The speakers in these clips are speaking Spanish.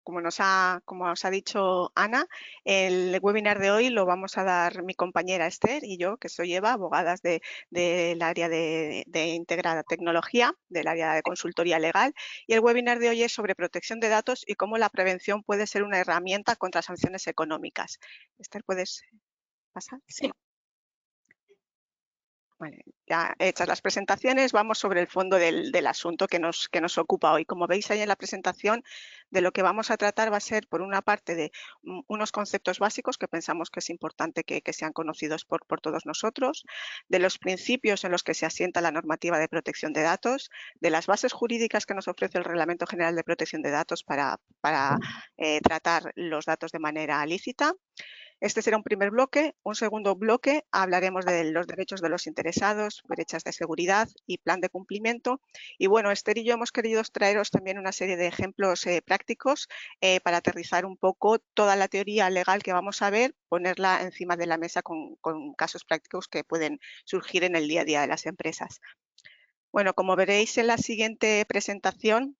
como os ha dicho Ana, el webinar de hoy lo vamos a dar mi compañera Esther y yo, que soy Eva, abogadas del área de integrada tecnología, del área de consultoría legal. Y el webinar de hoy es sobre protección de datos y cómo la prevención puede ser una herramienta contra sanciones económicas. Esther, ¿puedes pasar? Sí. Vale, ya hechas las presentaciones, vamos sobre el fondo del asunto que nos ocupa hoy. Como veis ahí en la presentación, de lo que vamos a tratar va a ser, por una parte, de unos conceptos básicos que pensamos que es importante que sean conocidos por todos nosotros, de los principios en los que se asienta la normativa de protección de datos, de las bases jurídicas que nos ofrece el Reglamento General de Protección de Datos para tratar los datos de manera lícita. Este será un primer bloque. Un segundo bloque hablaremos de los derechos de los interesados, brechas de seguridad y plan de cumplimiento. Y bueno, Esther y yo hemos querido traeros también una serie de ejemplos prácticos para aterrizar un poco toda la teoría legal que vamos a ver, ponerla encima de la mesa con casos prácticos que pueden surgir en el día a día de las empresas. Bueno, como veréis en la siguiente presentación,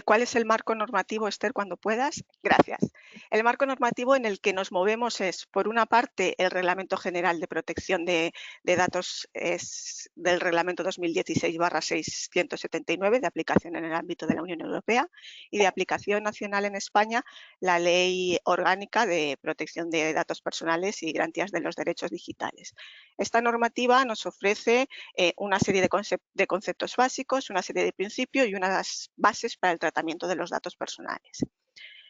¿cuál es el marco normativo, Esther, cuando puedas? Gracias. El marco normativo en el que nos movemos es, por una parte, el Reglamento General de Protección de Datos es del Reglamento 2016/679, de aplicación en el ámbito de la Unión Europea, y de aplicación nacional en España, la Ley Orgánica de Protección de Datos Personales y Garantías de los Derechos Digitales. Esta normativa nos ofrece una serie de conceptos básicos, una serie de principios y unas bases para el tratamiento de los datos personales.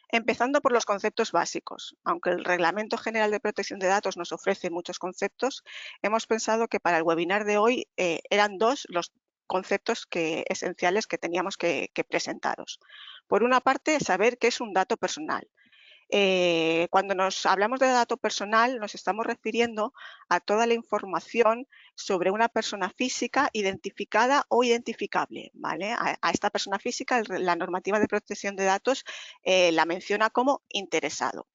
Empezando por los conceptos básicos. Aunque el Reglamento General de Protección de Datos nos ofrece muchos conceptos, hemos pensado que para el webinar de hoy eran dos los conceptos esenciales que teníamos que presentaros. Por una parte, saber qué es un dato personal. Cuando nos hablamos de dato personal, nos estamos refiriendo a toda la información sobre una persona física identificada o identificable, ¿vale? A esta persona física, la normativa de protección de datos la menciona como interesado.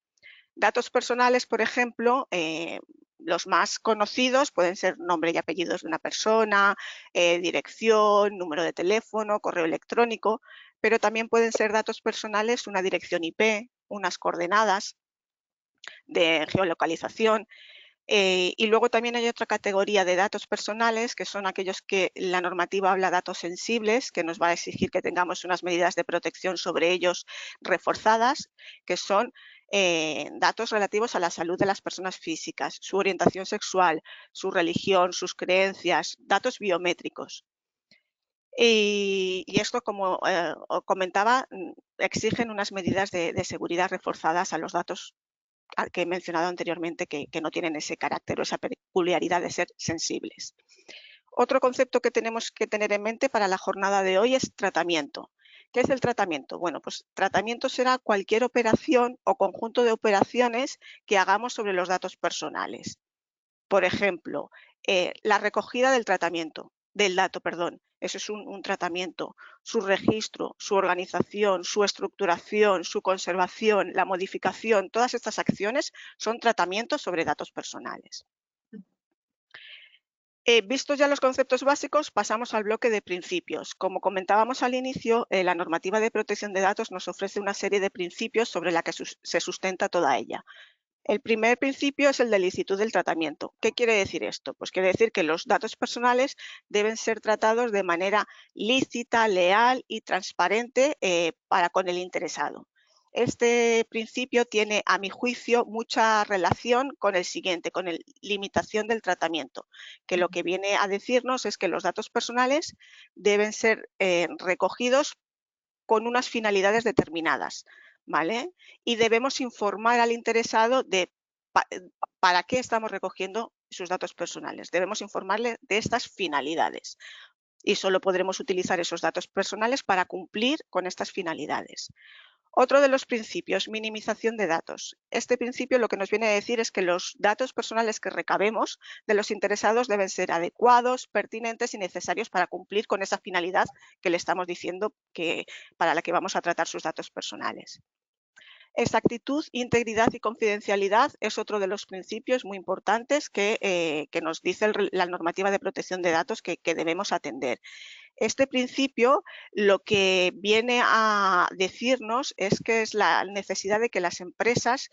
Datos personales, por ejemplo, los más conocidos pueden ser nombre y apellidos de una persona, dirección, número de teléfono, correo electrónico, pero también pueden ser datos personales una dirección IP, unas coordenadas de geolocalización. Y luego también hay otra categoría de datos personales, que son aquellos que la normativa habla de datos sensibles, que nos va a exigir que tengamos unas medidas de protección sobre ellos reforzadas, que son datos relativos a la salud de las personas físicas, su orientación sexual, su religión, sus creencias, datos biométricos. Y esto, como os comentaba, exigen unas medidas de seguridad reforzadas a los datos que he mencionado anteriormente que no tienen ese carácter o esa peculiaridad de ser sensibles. Otro concepto que tenemos que tener en mente para la jornada de hoy es tratamiento. ¿Qué es el tratamiento? Bueno, pues tratamiento será cualquier operación o conjunto de operaciones que hagamos sobre los datos personales. Por ejemplo, la recogida del dato, eso es un tratamiento, su registro, su organización, su estructuración, su conservación, la modificación, todas estas acciones son tratamientos sobre datos personales. Vistos ya los conceptos básicos, pasamos al bloque de principios. Como comentábamos al inicio, la normativa de protección de datos nos ofrece una serie de principios sobre la que se sustenta toda ella. El primer principio es el de licitud del tratamiento. ¿Qué quiere decir esto? Pues quiere decir que los datos personales deben ser tratados de manera lícita, leal y transparente para con el interesado. Este principio tiene, a mi juicio, mucha relación con el siguiente, con la limitación del tratamiento, que lo que viene a decirnos es que los datos personales deben ser recogidos con unas finalidades determinadas, ¿vale? Y debemos informar al interesado de para qué estamos recogiendo sus datos personales. Debemos informarle de estas finalidades y solo podremos utilizar esos datos personales para cumplir con estas finalidades. Otro de los principios, minimización de datos. Este principio lo que nos viene a decir es que los datos personales que recabemos de los interesados deben ser adecuados, pertinentes y necesarios para cumplir con esa finalidad que le estamos diciendo para la que vamos a tratar sus datos personales. Exactitud, integridad y confidencialidad es otro de los principios muy importantes que nos dice la normativa de protección de datos que debemos atender. Este principio lo que viene a decirnos es que es la necesidad de que las empresas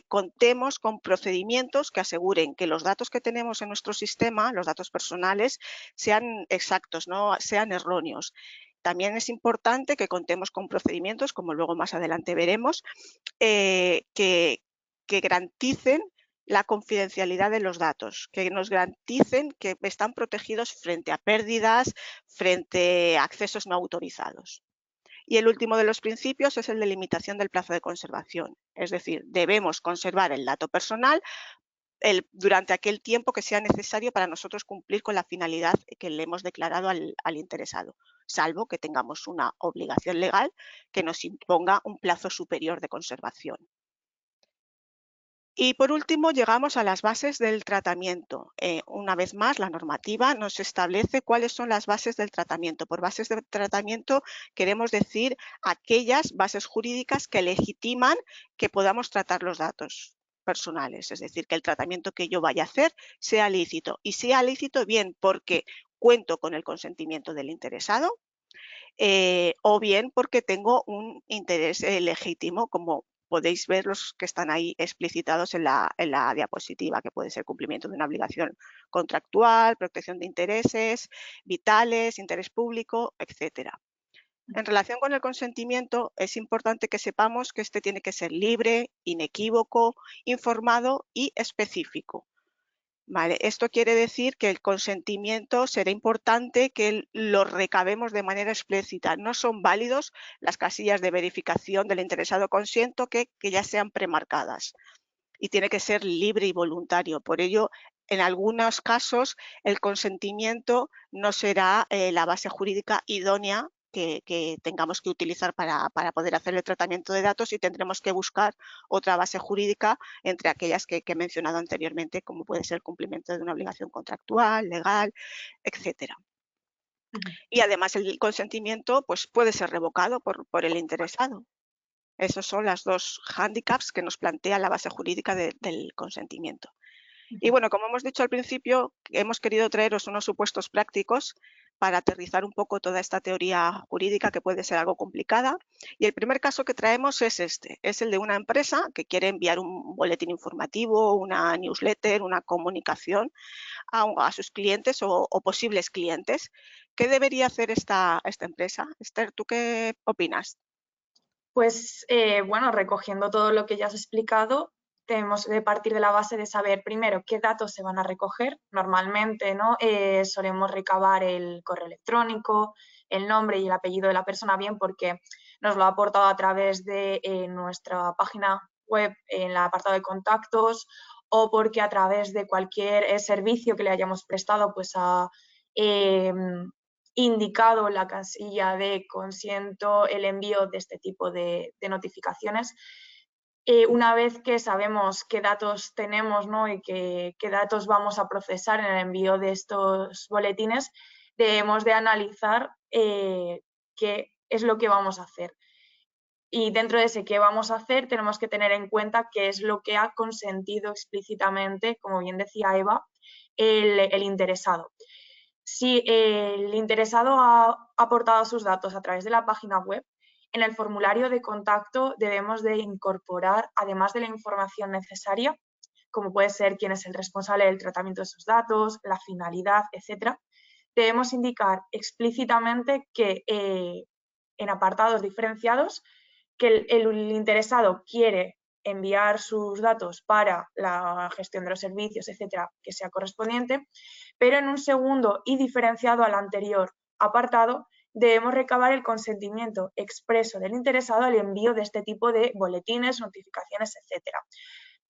contemos con procedimientos que aseguren que los datos que tenemos en nuestro sistema, los datos personales, sean exactos, no sean erróneos. También es importante que contemos con procedimientos, como luego más adelante veremos, que garanticen la confidencialidad de los datos, que nos garanticen que están protegidos frente a pérdidas, frente a accesos no autorizados. Y el último de los principios es el de limitación del plazo de conservación. Es decir, debemos conservar el dato personal durante aquel tiempo que sea necesario para nosotros cumplir con la finalidad que le hemos declarado al interesado, salvo que tengamos una obligación legal que nos imponga un plazo superior de conservación. Y por último, llegamos a las bases del tratamiento. Una vez más, la normativa nos establece cuáles son las bases del tratamiento. Por bases de tratamiento queremos decir aquellas bases jurídicas que legitiman que podamos tratar los datos personales, es decir, que el tratamiento que yo vaya a hacer sea lícito. Y sea lícito bien porque cuento con el consentimiento del interesado, o bien porque tengo un interés legítimo, como podéis ver los que están ahí explicitados en la diapositiva, que puede ser cumplimiento de una obligación contractual, protección de intereses vitales, interés público, etcétera. En relación con el consentimiento, es importante que sepamos que este tiene que ser libre, inequívoco, informado y específico. Vale, esto quiere decir que el consentimiento será importante que lo recabemos de manera explícita. No son válidos las casillas de verificación del interesado consiento que ya sean premarcadas. Y tiene que ser libre y voluntario. Por ello, en algunos casos, el consentimiento no será la base jurídica idónea que tengamos que utilizar para poder hacer el tratamiento de datos y tendremos que buscar otra base jurídica entre aquellas que he mencionado anteriormente, como puede ser el cumplimiento de una obligación contractual, legal, etcétera. Y además el consentimiento pues, puede ser revocado por el interesado. Esos son los dos hándicaps que nos plantea la base jurídica del consentimiento. Y bueno, como hemos dicho al principio, hemos querido traeros unos supuestos prácticos para aterrizar un poco toda esta teoría jurídica que puede ser algo complicada. Y el primer caso que traemos es este, es el de una empresa que quiere enviar un boletín informativo, una newsletter, una comunicación a sus clientes o posibles clientes. ¿Qué debería hacer esta empresa? Esther, ¿tú qué opinas? Pues bueno, recogiendo todo lo que ya has explicado, tenemos que partir de la base de saber primero qué datos se van a recoger. Normalmente, ¿no? Solemos recabar el correo electrónico, el nombre y el apellido de la persona, bien porque nos lo ha aportado a través de nuestra página web en el apartado de contactos o porque a través de cualquier servicio que le hayamos prestado, pues ha indicado en la casilla de consiento el envío de este tipo de notificaciones. Una vez que sabemos qué datos tenemos, ¿no? Y qué datos vamos a procesar en el envío de estos boletines, debemos de analizar qué es lo que vamos a hacer. Y dentro de ese qué vamos a hacer, tenemos que tener en cuenta qué es lo que ha consentido explícitamente, como bien decía Eva, el interesado. Si el interesado ha aportado sus datos a través de la página web, en el formulario de contacto debemos de incorporar, además de la información necesaria, como puede ser quién es el responsable del tratamiento de esos datos, la finalidad, etc., debemos indicar explícitamente que en apartados diferenciados que el interesado quiere enviar sus datos para la gestión de los servicios, etcétera, que sea correspondiente, pero en un segundo y diferenciado al anterior apartado debemos recabar el consentimiento expreso del interesado al envío de este tipo de boletines, notificaciones, etcétera.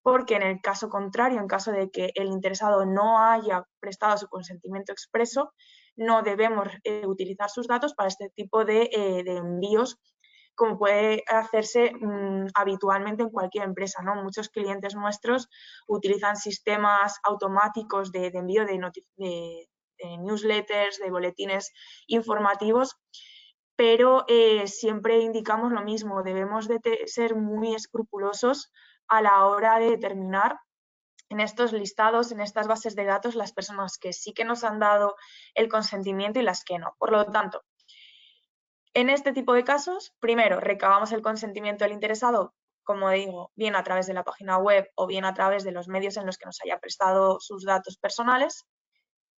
Porque en el caso contrario, en caso de que el interesado no haya prestado su consentimiento expreso, no debemos utilizar sus datos para este tipo de envíos, como puede hacerse habitualmente en cualquier empresa, ¿no? Muchos clientes nuestros utilizan sistemas automáticos de envío de newsletters, de boletines informativos, pero siempre indicamos lo mismo, debemos de ser muy escrupulosos a la hora de determinar en estos listados, en estas bases de datos, las personas que sí que nos han dado el consentimiento y las que no. Por lo tanto, en este tipo de casos, primero, recabamos el consentimiento del interesado, como digo, bien a través de la página web o bien a través de los medios en los que nos haya prestado sus datos personales.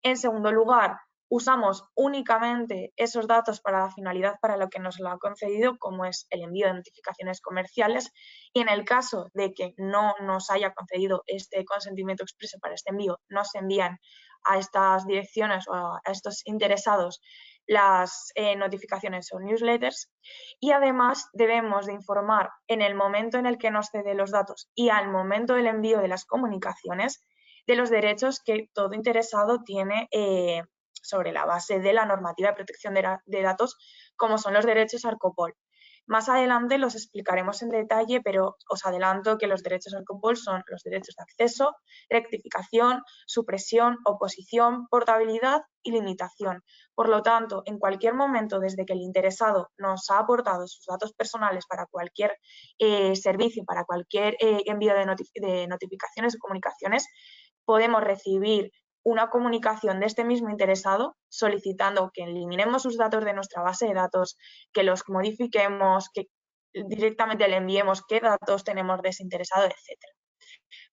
En segundo lugar, usamos únicamente esos datos para la finalidad para la que nos lo ha concedido, como es el envío de notificaciones comerciales. Y en el caso de que no nos haya concedido este consentimiento expreso para este envío, nos envían a estas direcciones o a estos interesados las notificaciones o newsletters. Y además debemos de informar en el momento en el que nos cede los datos y al momento del envío de las comunicaciones de los derechos que todo interesado tiene sobre la base de la normativa de protección de datos, como son los derechos ARCOPOL. Más adelante los explicaremos en detalle, pero os adelanto que los derechos ARCOPOL son los derechos de acceso, rectificación, supresión, oposición, portabilidad y limitación. Por lo tanto, en cualquier momento, desde que el interesado nos ha aportado sus datos personales para cualquier servicio, para cualquier envío de notificaciones o comunicaciones, podemos recibir una comunicación de este mismo interesado solicitando que eliminemos sus datos de nuestra base de datos, que los modifiquemos, que directamente le enviemos qué datos tenemos de ese interesado, etc.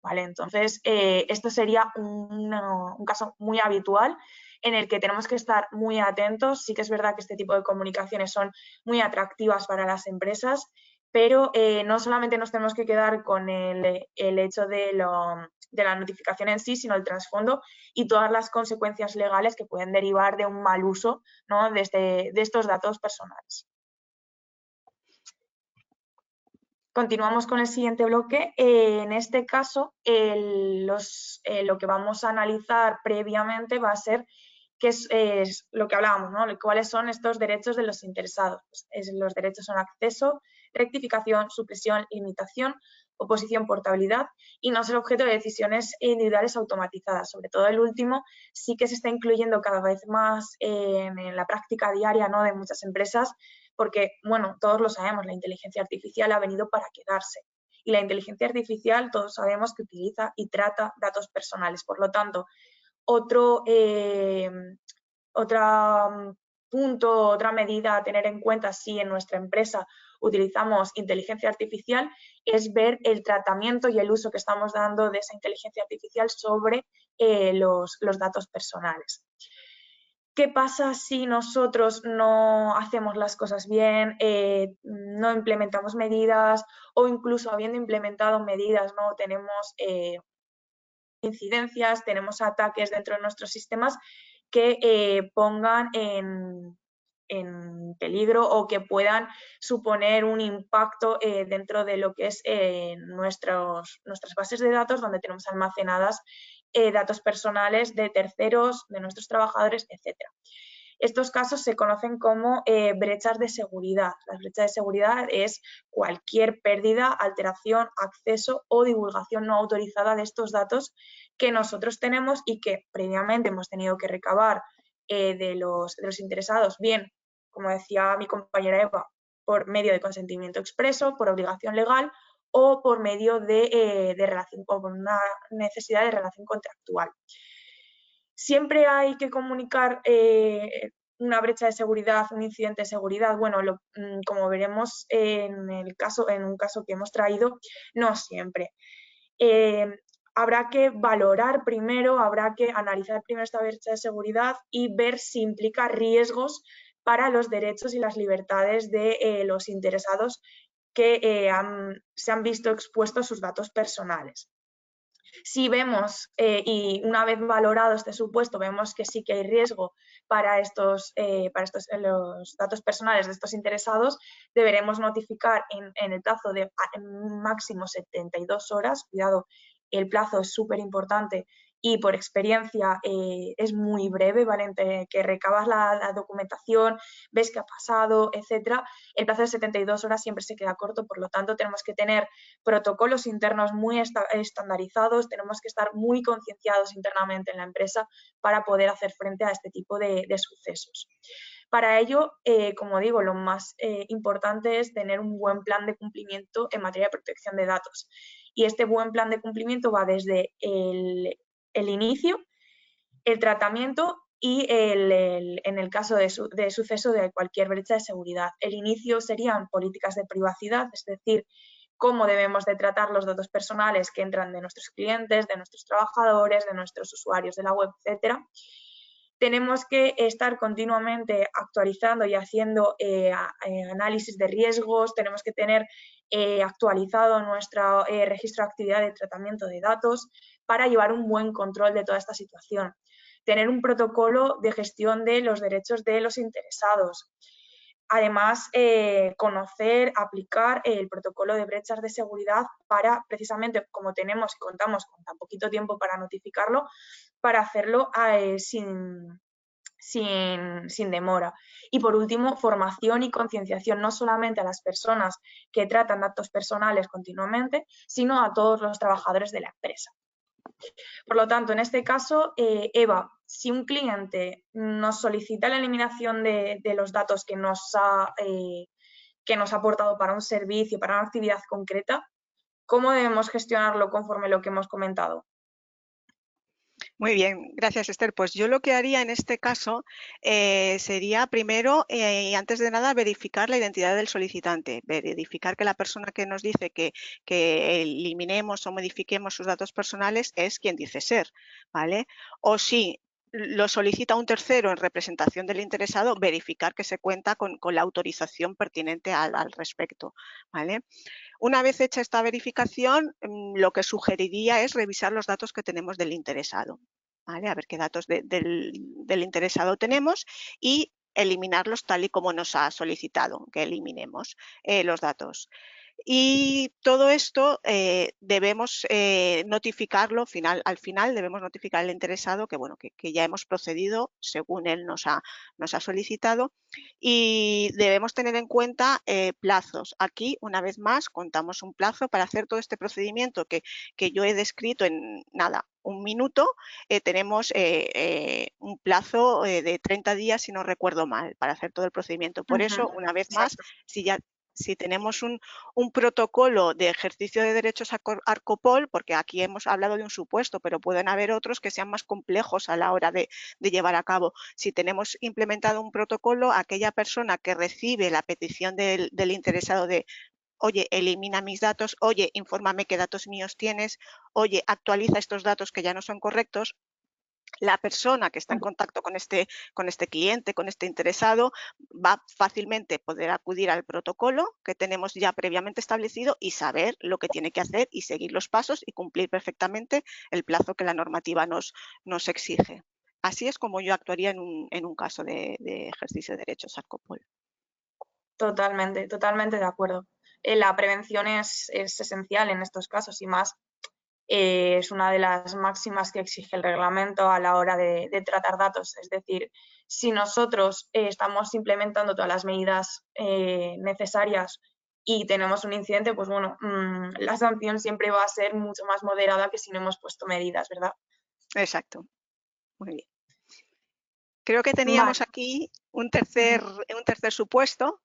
¿Vale? Entonces, esto sería un caso muy habitual en el que tenemos que estar muy atentos. Sí que es verdad que este tipo de comunicaciones son muy atractivas para las empresas, pero no solamente nos tenemos que quedar con el hecho de la notificación en sí, sino el trasfondo y todas las consecuencias legales que pueden derivar de un mal uso, ¿no?, de estos datos personales. Continuamos con el siguiente bloque. En este caso, lo que vamos a analizar previamente va a ser qué es lo que hablábamos, ¿no?, cuáles son estos derechos de los interesados. Los derechos son acceso, rectificación, supresión, limitación, oposición, portabilidad y no ser objeto de decisiones individuales automatizadas. Sobre todo el último sí que se está incluyendo cada vez más en la práctica diaria, ¿no?, de muchas empresas, porque, bueno, todos lo sabemos, la inteligencia artificial ha venido para quedarse. Y la inteligencia artificial todos sabemos que utiliza y trata datos personales. Por lo tanto, otro punto, otra medida a tener en cuenta si en nuestra empresa utilizamos inteligencia artificial es ver el tratamiento y el uso que estamos dando de esa inteligencia artificial sobre los datos personales. ¿Qué pasa si nosotros no hacemos las cosas bien, no implementamos medidas o incluso habiendo implementado medidas no tenemos incidencias, tenemos ataques dentro de nuestros sistemas que pongan en peligro o que puedan suponer un impacto dentro de lo que es nuestras bases de datos, donde tenemos almacenadas datos personales de terceros, de nuestros trabajadores, etc. Estos casos se conocen como brechas de seguridad. La brecha de seguridad es cualquier pérdida, alteración, acceso o divulgación no autorizada de estos datos que nosotros tenemos y que previamente hemos tenido que recabar de los interesados, bien, como decía mi compañera Eva, por medio de consentimiento expreso, por obligación legal o por medio de relación o por una necesidad de relación contractual. Siempre hay que comunicar una brecha de seguridad, un incidente de seguridad. Bueno, como veremos en un caso que hemos traído, no siempre. Habrá que valorar primero, habrá que analizar primero esta brecha de seguridad y ver si implica riesgos para los derechos y las libertades de los interesados que se han visto expuestos sus datos personales. Si vemos, y una vez valorado este supuesto, vemos que sí que hay riesgo para los datos personales de estos interesados, deberemos notificar en el plazo de máximo 72 horas. Cuidado, el plazo es súper importante y por experiencia es muy breve, ¿vale? Entre que recabas la documentación, ves qué ha pasado, etcétera, el plazo de 72 horas siempre se queda corto, por lo tanto tenemos que tener protocolos internos muy estandarizados, tenemos que estar muy concienciados internamente en la empresa para poder hacer frente a este tipo de sucesos. Para ello, como digo, lo más importante es tener un buen plan de cumplimiento en materia de protección de datos. Y este buen plan de cumplimiento va desde el inicio, el tratamiento y en el caso de suceso de cualquier brecha de seguridad. El inicio serían políticas de privacidad, es decir, cómo debemos de tratar los datos personales que entran de nuestros clientes, de nuestros trabajadores, de nuestros usuarios de la web, etcétera. Tenemos que estar continuamente actualizando y haciendo análisis de riesgos, tenemos que tener actualizado nuestro registro de actividad de tratamiento de datos para llevar un buen control de toda esta situación. Tener un protocolo de gestión de los derechos de los interesados. Además, conocer, aplicar el protocolo de brechas de seguridad para, precisamente, como tenemos y contamos con tan poquito tiempo para notificarlo, para hacerlo sin demora. Y por último, formación y concienciación, no solamente a las personas que tratan datos personales continuamente, sino a todos los trabajadores de la empresa. Por lo tanto, en este caso, Eva, si un cliente nos solicita la eliminación de los datos que nos ha aportado para un servicio, para una actividad concreta, ¿cómo debemos gestionarlo conforme lo que hemos comentado? Muy bien, gracias Esther. Pues yo lo que haría en este caso sería primero y antes de nada verificar la identidad del solicitante, verificar que la persona que nos dice que eliminemos o modifiquemos sus datos personales es quien dice ser, ¿vale? O si lo solicita un tercero en representación del interesado, verificar que se cuenta con la autorización pertinente al respecto, ¿vale? Una vez hecha esta verificación, lo que sugeriría es revisar los datos que tenemos del interesado, ¿vale? A ver qué datos del interesado tenemos y eliminarlos tal y como nos ha solicitado que eliminemos los datos. Y todo esto debemos notificarlo, al final debemos notificar al interesado que, bueno, que ya hemos procedido según él nos ha solicitado y debemos tener en cuenta plazos. Aquí, una vez más, contamos un plazo para hacer todo este procedimiento que yo he descrito en nada, un minuto. Tenemos un plazo de 30 días, si no recuerdo mal, para hacer todo el procedimiento. Por eso, una vez más, si tenemos un protocolo de ejercicio de derechos ARCOPOL, porque aquí hemos hablado de un supuesto, pero pueden haber otros que sean más complejos a la hora de llevar a cabo. Si tenemos implementado un protocolo, aquella persona que recibe la petición del interesado de oye, elimina mis datos, oye, infórmame qué datos míos tienes, oye, actualiza estos datos que ya no son correctos, la persona que está en contacto con este cliente, con este interesado, va fácilmente a poder acudir al protocolo que tenemos ya previamente establecido y saber lo que tiene que hacer y seguir los pasos y cumplir perfectamente el plazo que la normativa nos exige. Así es como yo actuaría en un caso de ejercicio de derechos ARCOPOL. Totalmente, totalmente de acuerdo. La prevención es esencial en estos casos y más es una de las máximas que exige el reglamento a la hora de tratar datos. Es decir, si nosotros estamos implementando todas las medidas necesarias y tenemos un incidente, pues bueno, la sanción siempre va a ser mucho más moderada que si no hemos puesto medidas, ¿verdad? Exacto. Muy bien. Creo que teníamos Vale. aquí un tercer supuesto,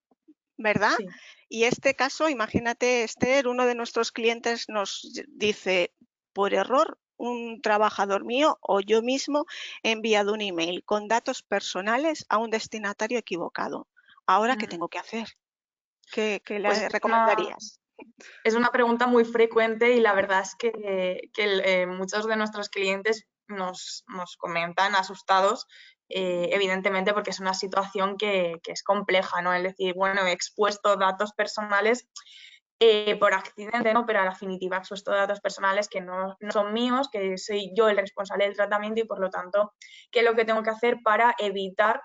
¿verdad? Sí. Y este caso, imagínate, Esther, uno de nuestros clientes nos dice, por error, un trabajador mío o yo mismo he enviado un email con datos personales a un destinatario equivocado. ¿Ahora qué tengo que hacer? ¿Qué Pues le recomendarías? es una pregunta muy frecuente y la verdad es que muchos de nuestros clientes nos comentan asustados, evidentemente porque es una situación que es compleja, ¿no? Es decir, bueno, he expuesto datos personales por accidente, ¿no? Pero a la definitiva he expuesto datos personales que no son míos, que soy yo el responsable del tratamiento y por lo tanto, ¿qué es lo que tengo que hacer para evitar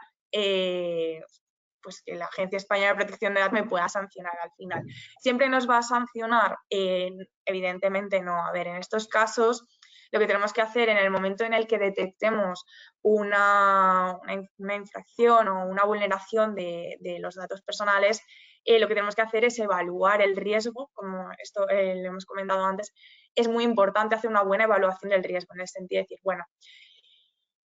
pues que la Agencia Española de Protección de Datos me pueda sancionar al final? Siempre nos va a sancionar, evidentemente no. A ver, en estos casos Lo que tenemos que hacer en el momento en el que detectemos una infracción o una vulneración de los datos personales, lo que tenemos que hacer es evaluar el riesgo, como esto lo hemos comentado antes. Es muy importante hacer una buena evaluación del riesgo, en el sentido de decir, bueno,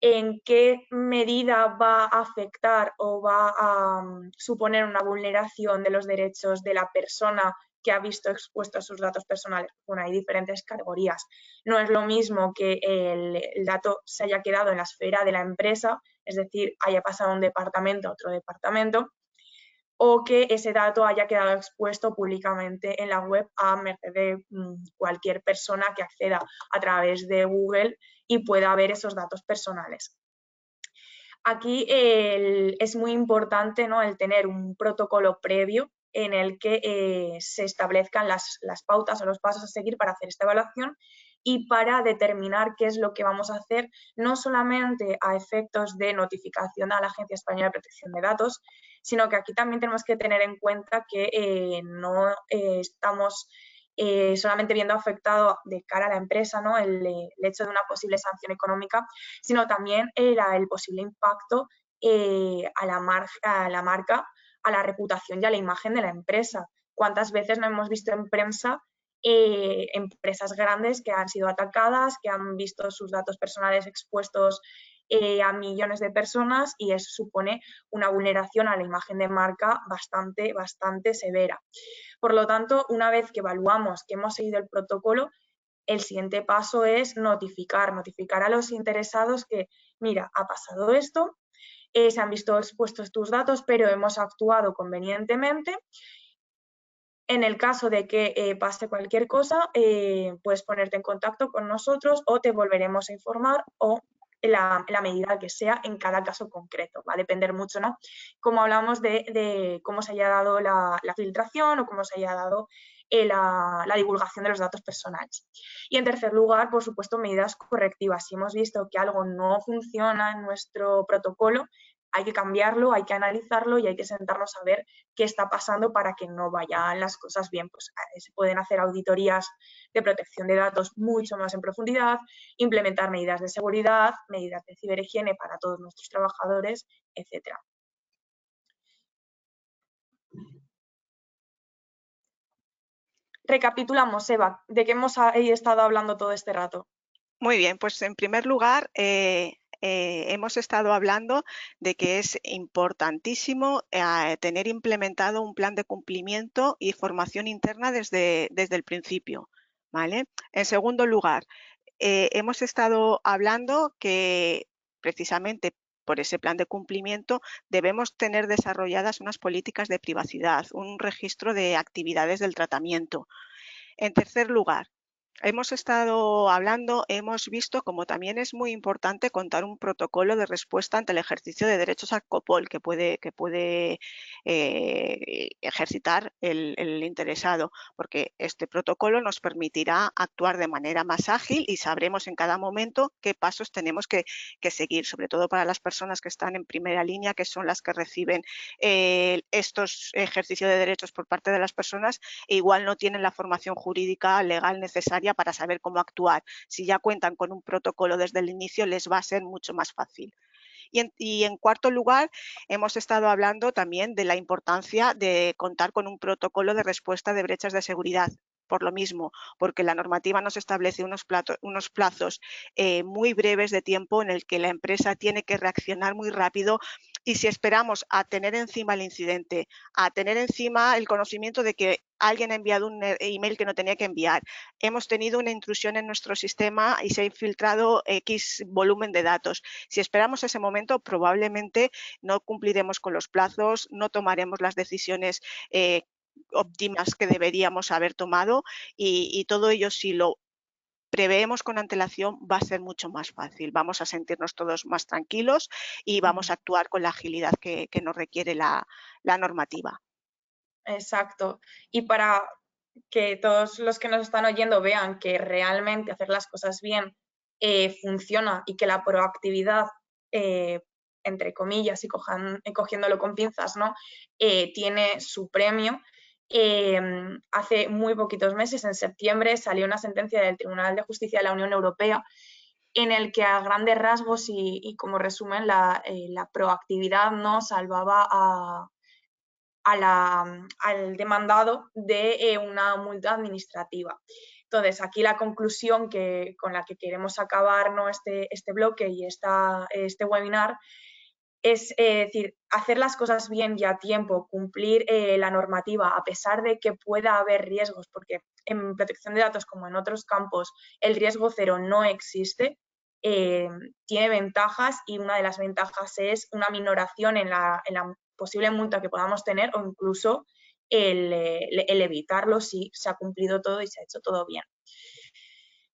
en qué medida va a afectar o va a suponer una vulneración de los derechos de la persona que ha visto expuestos sus datos personales. Bueno, hay diferentes categorías. No es lo mismo que el dato se haya quedado en la esfera de la empresa, es decir, haya pasado de un departamento a otro departamento, o que ese dato haya quedado expuesto públicamente en la web a merced de cualquier persona que acceda a través de Google y pueda ver esos datos personales. Aquí es muy importante, ¿no?, el tener un protocolo previo en el que se establezcan las pautas o los pasos a seguir para hacer esta evaluación y para determinar qué es lo que vamos a hacer, no solamente a efectos de notificación a la Agencia Española de Protección de Datos, sino que aquí también tenemos que tener en cuenta que no estamos solamente viendo afectado de cara a la empresa, ¿no?, el hecho de una posible sanción económica, sino también el posible impacto a la marca, a la reputación y a la imagen de la empresa. ¿Cuántas veces no hemos visto en prensa empresas grandes que han sido atacadas, que han visto sus datos personales expuestos a millones de personas, y eso supone una vulneración a la imagen de marca bastante severa? Por lo tanto, una vez que evaluamos que hemos seguido el protocolo, el siguiente paso es notificar a los interesados que, mira, ha pasado esto, se han visto expuestos tus datos, pero hemos actuado convenientemente. En el caso de que pase cualquier cosa, puedes ponerte en contacto con nosotros o te volveremos a informar, o la medida que sea en cada caso concreto. Va a depender mucho, ¿no?, como hablamos de cómo se haya dado la filtración o cómo se haya dado la divulgación de los datos personales. Y en tercer lugar, por supuesto, medidas correctivas. Si hemos visto que algo no funciona en nuestro protocolo, hay que cambiarlo, hay que analizarlo y hay que sentarnos a ver qué está pasando para que no vayan las cosas bien. Pues se pueden hacer auditorías de protección de datos mucho más en profundidad, implementar medidas de seguridad, medidas de ciberhigiene para todos nuestros trabajadores, etc. Recapitulamos, Eva, ¿de qué hemos estado hablando todo este rato? Muy bien, pues en primer lugar hemos estado hablando de que es importantísimo tener implementado un plan de cumplimiento y formación interna desde el principio, ¿vale? En segundo lugar, hemos estado hablando que precisamente por ese plan de cumplimiento debemos tener desarrolladas unas políticas de privacidad, un registro de actividades del tratamiento. En tercer lugar, hemos estado hablando, hemos visto como también es muy importante contar un protocolo de respuesta ante el ejercicio de derechos al COPOL que puede ejercitar el interesado, porque este protocolo nos permitirá actuar de manera más ágil y sabremos en cada momento qué pasos tenemos que seguir, sobre todo para las personas que están en primera línea, que son las que reciben estos ejercicios de derechos por parte de las personas, e igual no tienen la formación jurídica legal necesaria para saber cómo actuar. Si ya cuentan con un protocolo desde el inicio, les va a ser mucho más fácil. Y en cuarto lugar, hemos estado hablando también de la importancia de contar con un protocolo de respuesta de brechas de seguridad. Por lo mismo, porque la normativa nos establece unos plazos muy breves de tiempo en el que la empresa tiene que reaccionar muy rápido, y si esperamos a tener encima el incidente, a tener encima el conocimiento de que alguien ha enviado un email que no tenía que enviar, hemos tenido una intrusión en nuestro sistema y se ha infiltrado X volumen de datos. Si esperamos ese momento, probablemente no cumpliremos con los plazos, no tomaremos las decisiones óptimas que deberíamos haber tomado, y todo ello, si lo preveemos con antelación, va a ser mucho más fácil. Vamos a sentirnos todos más tranquilos y vamos a actuar con la agilidad que nos requiere la normativa. Exacto. Y para que todos los que nos están oyendo vean que realmente hacer las cosas bien funciona, y que la proactividad, entre comillas y cogiéndolo con pinzas, ¿no?, tiene su premio, hace muy poquitos meses, en septiembre, salió una sentencia del Tribunal de Justicia de la Unión Europea en el que a grandes rasgos y como resumen la proactividad no salvaba al demandado de una multa administrativa. Entonces, aquí la conclusión con la que queremos acabar, ¿no?, este bloque y este webinar es decir, hacer las cosas bien y a tiempo, cumplir la normativa, a pesar de que pueda haber riesgos, porque en protección de datos, como en otros campos, el riesgo cero no existe, tiene ventajas, y una de las ventajas es una minoración en la posible multa que podamos tener, o incluso el evitarlo si se ha cumplido todo y se ha hecho todo bien.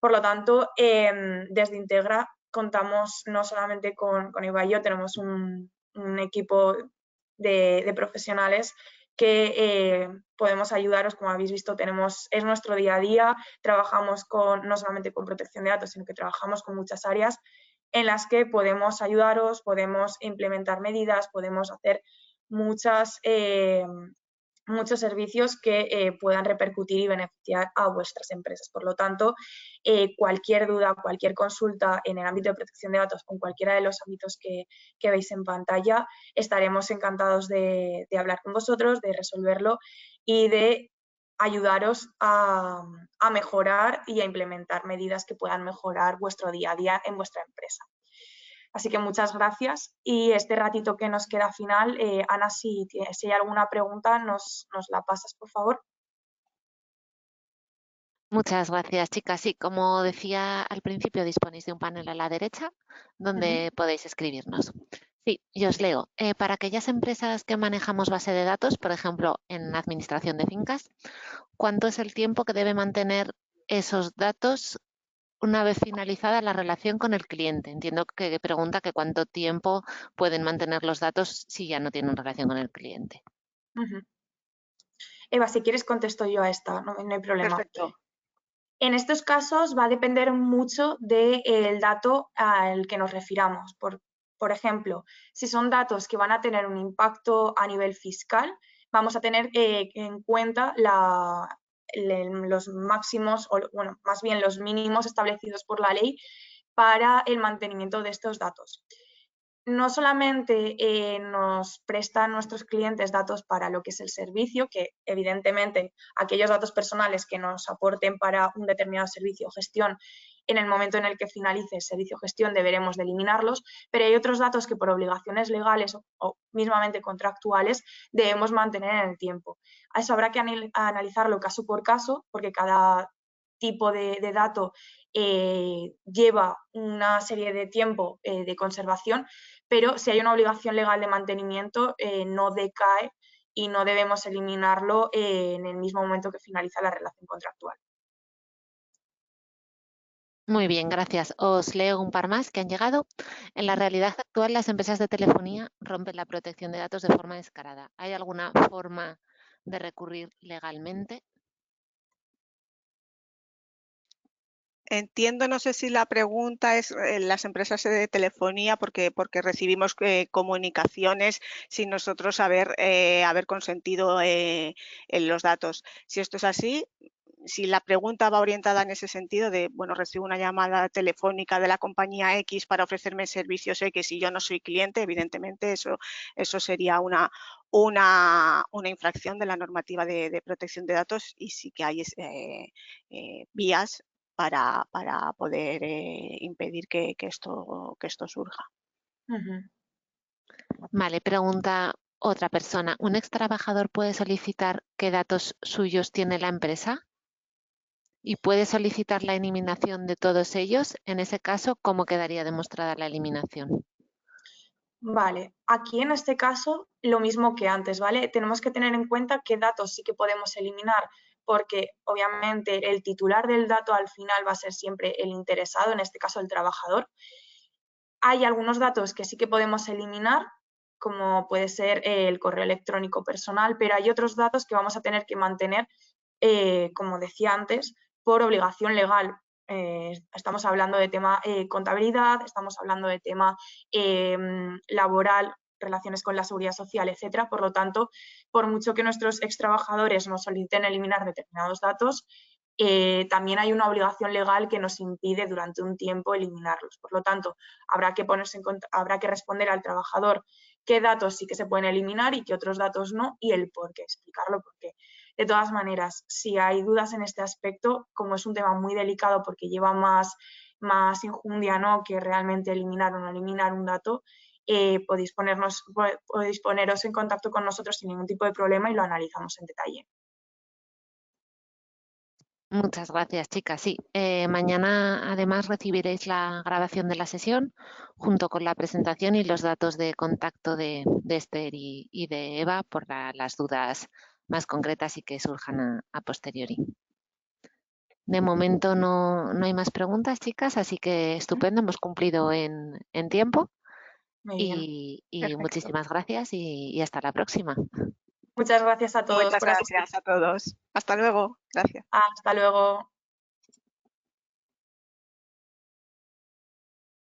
Por lo tanto, desde Integra contamos no solamente con Eva y yo, tenemos un equipo de profesionales que podemos ayudaros. Como habéis visto, es nuestro día a día, trabajamos no solamente con protección de datos, sino que trabajamos con muchas áreas en las que podemos ayudaros, podemos implementar medidas, podemos hacer muchos servicios que puedan repercutir y beneficiar a vuestras empresas. Por lo tanto, cualquier duda, cualquier consulta en el ámbito de protección de datos o en cualquiera de los ámbitos que veis en pantalla, estaremos encantados de hablar con vosotros, de resolverlo y de ayudaros a mejorar y a implementar medidas que puedan mejorar vuestro día a día en vuestra empresa. Así que muchas gracias, y este ratito que nos queda final, Ana, si hay alguna pregunta, nos la pasas, por favor. Muchas gracias, chicas. Sí, como decía al principio, disponéis de un panel a la derecha donde podéis escribirnos. Sí, y os leo. Para aquellas empresas que manejamos base de datos, por ejemplo, en administración de fincas, ¿cuánto es el tiempo que debe mantener esos datos una vez finalizada la relación con el cliente? Entiendo que pregunta que cuánto tiempo pueden mantener los datos si ya no tienen relación con el cliente. Eva, si quieres contesto yo a esta, no hay problema. Perfecto. En estos casos va a depender mucho del dato al que nos refiramos. Por ejemplo, si son datos que van a tener un impacto a nivel fiscal, vamos a tener en cuenta los máximos, o bueno, más bien los mínimos establecidos por la ley para el mantenimiento de estos datos. No solamente nos prestan nuestros clientes datos para lo que es el servicio, que evidentemente aquellos datos personales que nos aporten para un determinado servicio o gestión, en el momento en el que finalice el servicio o gestión deberemos de eliminarlos, pero hay otros datos que por obligaciones legales o mismamente contractuales debemos mantener en el tiempo. A eso habrá que analizarlo caso por caso, porque cada tipo de dato lleva una serie de tiempo de conservación, pero si hay una obligación legal de mantenimiento, no decae y no debemos eliminarlo en el mismo momento que finaliza la relación contractual. Muy bien, gracias. Os leo un par más que han llegado. En la realidad actual, las empresas de telefonía rompen la protección de datos de forma descarada. ¿Hay alguna forma de recurrir legalmente? Entiendo, no sé si la pregunta es las empresas de telefonía, porque recibimos comunicaciones sin nosotros haber consentido en los datos. Si esto es así, si la pregunta va orientada en ese sentido de, bueno, recibo una llamada telefónica de la compañía X para ofrecerme servicios X y yo no soy cliente, evidentemente eso sería una infracción de la normativa de protección de datos, y sí que hay vías para poder impedir que esto surja. Vale, pregunta otra persona. ¿Un ex trabajador puede solicitar qué datos suyos tiene la empresa? ¿Y puede solicitar la eliminación de todos ellos? En ese caso, ¿cómo quedaría demostrada la eliminación? Vale, aquí en este caso lo mismo que antes, ¿vale? Tenemos que tener en cuenta qué datos sí que podemos eliminar, porque obviamente el titular del dato al final va a ser siempre el interesado, en este caso el trabajador. Hay algunos datos que sí que podemos eliminar, como puede ser el correo electrónico personal, pero hay otros datos que vamos a tener que mantener, como decía antes, por obligación legal. Estamos hablando de tema contabilidad, estamos hablando de tema laboral, relaciones con la seguridad social, etcétera. Por lo tanto, por mucho que nuestros extrabajadores nos soliciten eliminar determinados datos, también hay una obligación legal que nos impide durante un tiempo eliminarlos. Por lo tanto, habrá que responder al trabajador qué datos sí que se pueden eliminar y qué otros datos no, y el por qué, explicarlo por qué. De todas maneras, si hay dudas en este aspecto, como es un tema muy delicado porque lleva más injundia, ¿no?, que realmente eliminar o no eliminar un dato, podéis poneros en contacto con nosotros sin ningún tipo de problema y lo analizamos en detalle. Muchas gracias, chicas. Sí, mañana además recibiréis la grabación de la sesión junto con la presentación y los datos de contacto de Esther y de Eva por las dudas más concretas y que surjan a posteriori. De momento no hay más preguntas, chicas, así que estupendo, hemos cumplido en tiempo. Muy bien. Y muchísimas gracias y hasta la próxima. Muchas gracias a todos Muchas por asistir. gracias a todos. Hasta luego. Gracias. Hasta luego.